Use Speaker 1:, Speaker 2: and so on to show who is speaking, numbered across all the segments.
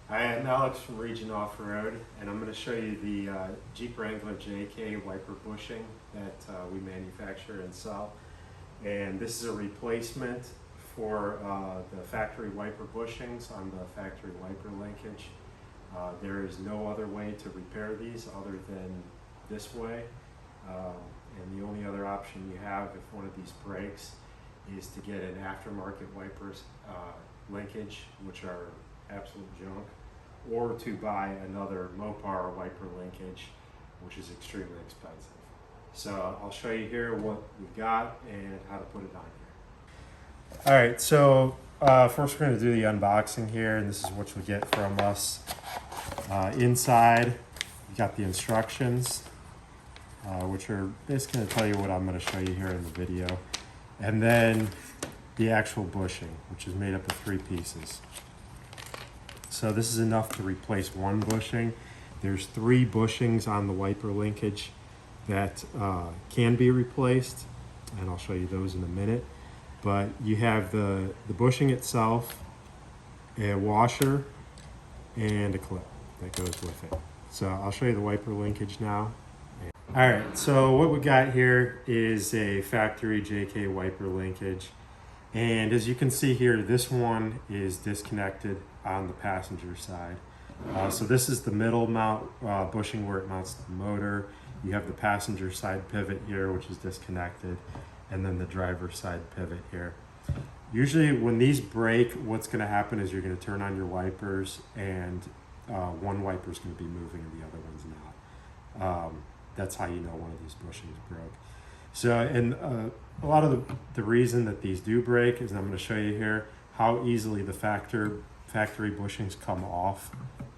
Speaker 1: Hi, I'm Alex from Region Off-Road, and I'm going to show you the Jeep Wrangler JK wiper bushing that we manufacture and sell. And this is a replacement for the factory wiper bushings on the factory wiper linkage. There is no other way to repair these other than this way. And the only other option you have if one of these breaks is to get an aftermarket wipers linkage, which are absolute junk, or to buy another Mopar wiper linkage, which is extremely expensive. So I'll show you here what we've got and how to put it on here. All right, so first we're going to do the unboxing here, and this is what you'll get from us. Inside, you got the instructions, which are basically going to tell you what I'm going to show you here in the video, and then the actual bushing, which is made up of 3 pieces. So this is enough to replace 1 bushing. There's 3 bushings on the wiper linkage that can be replaced, and I'll show you those in a minute. But you have the bushing itself, a washer, and a clip that goes with it. So I'll show you the wiper linkage now. All right, so what we got here is a factory JK wiper linkage. And as you can see here, this one is disconnected on the passenger side. So this is the middle mount bushing where it mounts the motor. You have the passenger side pivot here, which is disconnected, and then the driver's side pivot here. Usually when these break, what's going to happen is you're going to turn on your wipers, and one wiper is going to be moving and the other one's not. That's how you know one of these bushings broke. So, and a lot of the reason that these do break is, I'm going to show you here how easily the factory bushings come off.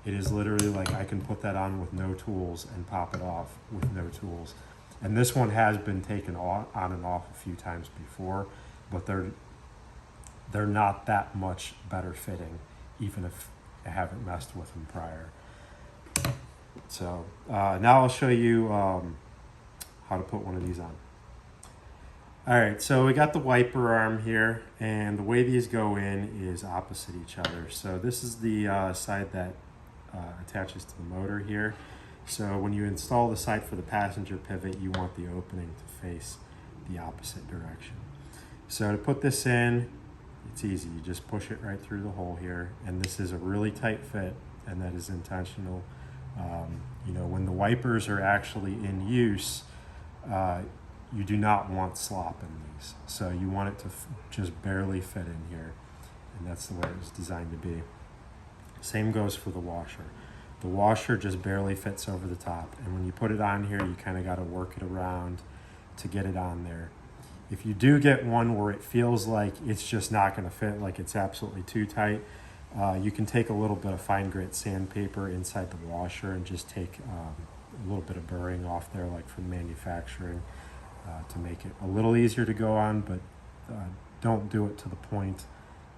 Speaker 1: It is literally like I can put that on with no tools and pop it off with no tools. And this one has been taken on and off a few times before, but they're not that much better fitting, even if I haven't messed with them prior. So now I'll show you how to put one of these on. All right, so we got the wiper arm here, and the way these go in is opposite each other. So this is the side that attaches to the motor here. So when you install the side for the passenger pivot, you want the opening to face the opposite direction. So to put this in, it's easy. You just push it right through the hole here, and this is a really tight fit, and that is intentional. You know, when the wipers are actually in use, you do not want slop in these. So you want it to just barely fit in here, and that's the way it was designed to be. Same goes for the washer. The washer just barely fits over the top, and when you put it on here, you kind of got to work it around to get it on there. If you do get one where it feels like it's just not going to fit, like it's absolutely too tight, you can take a little bit of fine grit sandpaper inside the washer and just take a little bit of burring off there, like from manufacturing, to make it a little easier to go on, but don't do it to the point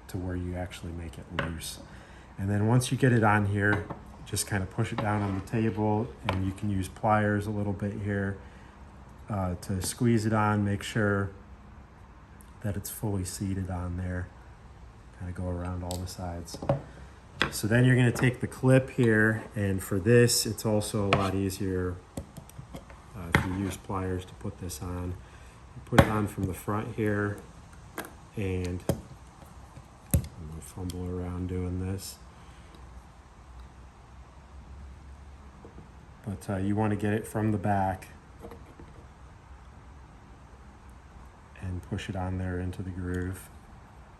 Speaker 1: to where you actually make it loose. And then once you get it on here, just kind of push it down on the table, and you can use pliers a little bit here to squeeze it on, make sure that it's fully seated on there. Kind of go around all the sides. So then you're going to take the clip here, and for this, it's also a lot easier if you use pliers to put this on. You put it on from the front here, and I'm going to fumble around doing this. But you want to get it from the back and push it on there into the groove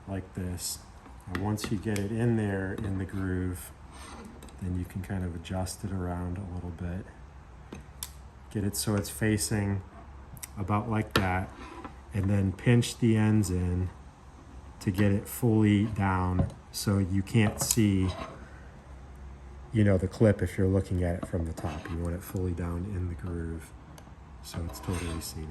Speaker 1: like this. And once you get it in there in the groove, then you can kind of adjust it around a little bit. Get it so it's facing about like that, and then pinch the ends in to get it fully down so you can't see, you know, the clip if you're looking at it from the top. You want it fully down in the groove so it's totally seated.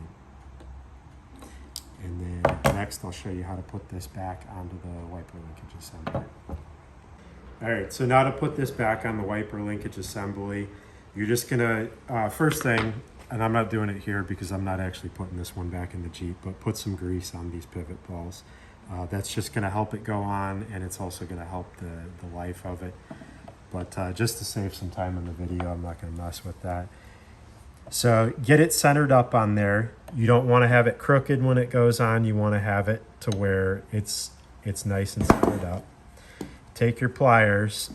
Speaker 1: And then next I'll show you how to put this back onto the wiper linkage assembly. All right, so now to put this back on the wiper linkage assembly, you're just gonna, first thing, and I'm not doing it here because I'm not actually putting this one back in the Jeep, but put some grease on these pivot balls. That's just gonna help it go on, and it's also gonna help the life of it. but just to save some time in the video, I'm not going to mess with that. So get it centered up on there. You don't want to have it crooked when it goes on. You want to have it to where it's nice and centered up. Take your pliers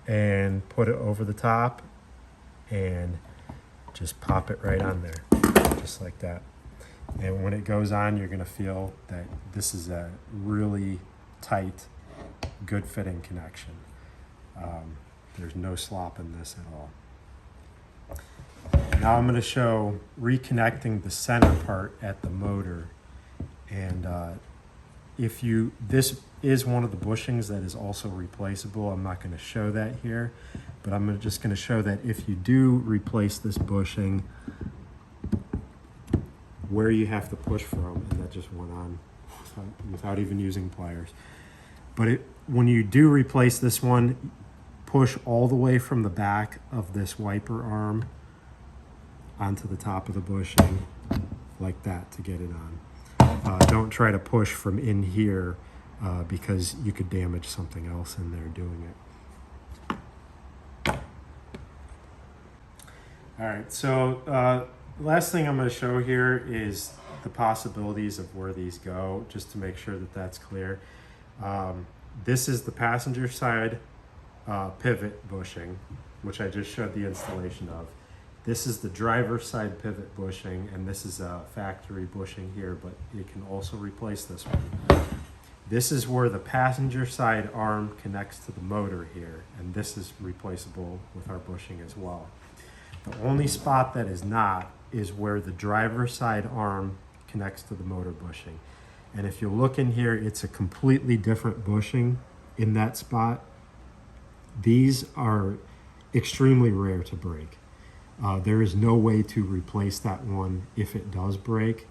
Speaker 1: and put it over the top and just pop it right on there, just like that. And when it goes on, you're going to feel that this is a really tight, good fitting connection. There's no slop in this at all. Now I'm going to show reconnecting the center part at the motor. And this is one of the bushings that is also replaceable. I'm not going to show that here, but I'm just going to show that if you do replace this bushing, where you have to push from, and that just went on without even using pliers. But when you do replace this one, push all the way from the back of this wiper arm onto the top of the bushing like that to get it on. Don't try to push from in here because you could damage something else in there doing it. All right, so last thing I'm going to show here is the possibilities of where these go, just to make sure that that's clear. This is the passenger side pivot bushing, which I just showed the installation of. This is the driver's side pivot bushing, and this is a factory bushing here, but you can also replace this one. This is where the passenger side arm connects to the motor here, and this is replaceable with our bushing as well. The only spot that is not is where the driver's side arm connects to the motor bushing. And if you look in here, it's a completely different bushing in that spot. These are extremely rare to break. There is no way to replace that one if it does break,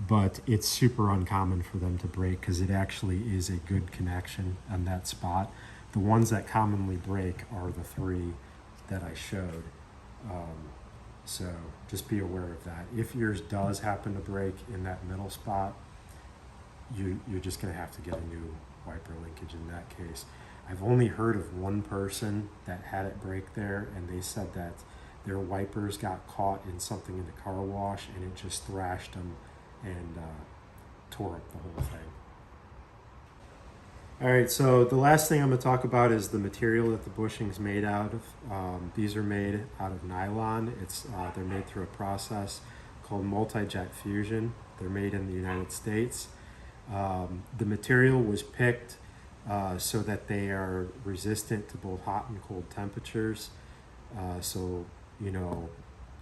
Speaker 1: but it's super uncommon for them to break because it actually is a good connection on that spot. The ones that commonly break are the three that I showed. So just be aware of that. If yours does happen to break in that middle spot, you're just going to have to get a new wiper linkage in that case. I've only heard of one person that had it break there, and they said that their wipers got caught in something in the car wash and it just thrashed them and tore up the whole thing. All right, so the last thing I'm going to talk about is the material that the bushing's made out of. These are made out of nylon. They're made through a process called multi-jet fusion. They're made in the United States. The material was picked so that they are resistant to both hot and cold temperatures. So,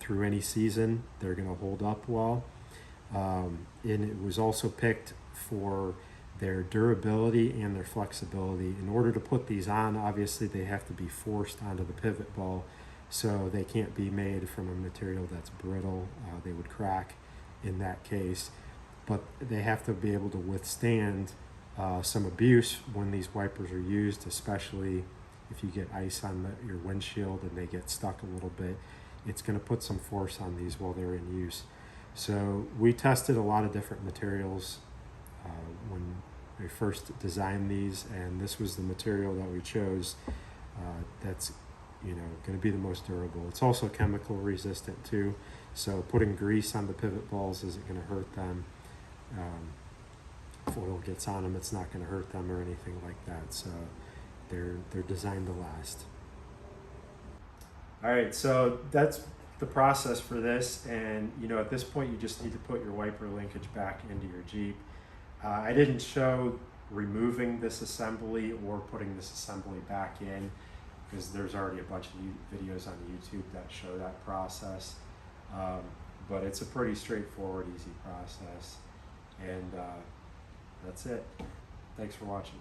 Speaker 1: through any season, they're going to hold up well. And it was also picked for their durability and their flexibility. In order to put these on, obviously they have to be forced onto the pivot ball, so they can't be made from a material that's brittle. They would crack in that case, but they have to be able to withstand some abuse when these wipers are used, especially if you get ice on your windshield and they get stuck a little bit. It's going to put some force on these while they're in use. So we tested a lot of different materials when we first designed these, and this was the material that we chose that's going to be the most durable. It's also chemical resistant too, so putting grease on the pivot balls isn't going to hurt them. If oil gets on them, it's not going to hurt them or anything like that. So they're designed to last. All right, so that's the process for this, and at this point you just need to put your wiper linkage back into your Jeep. I didn't show removing this assembly or putting this assembly back in because there's already a bunch of videos on YouTube that show that process, but it's a pretty straightforward, easy process, and that's it. Thanks for watching.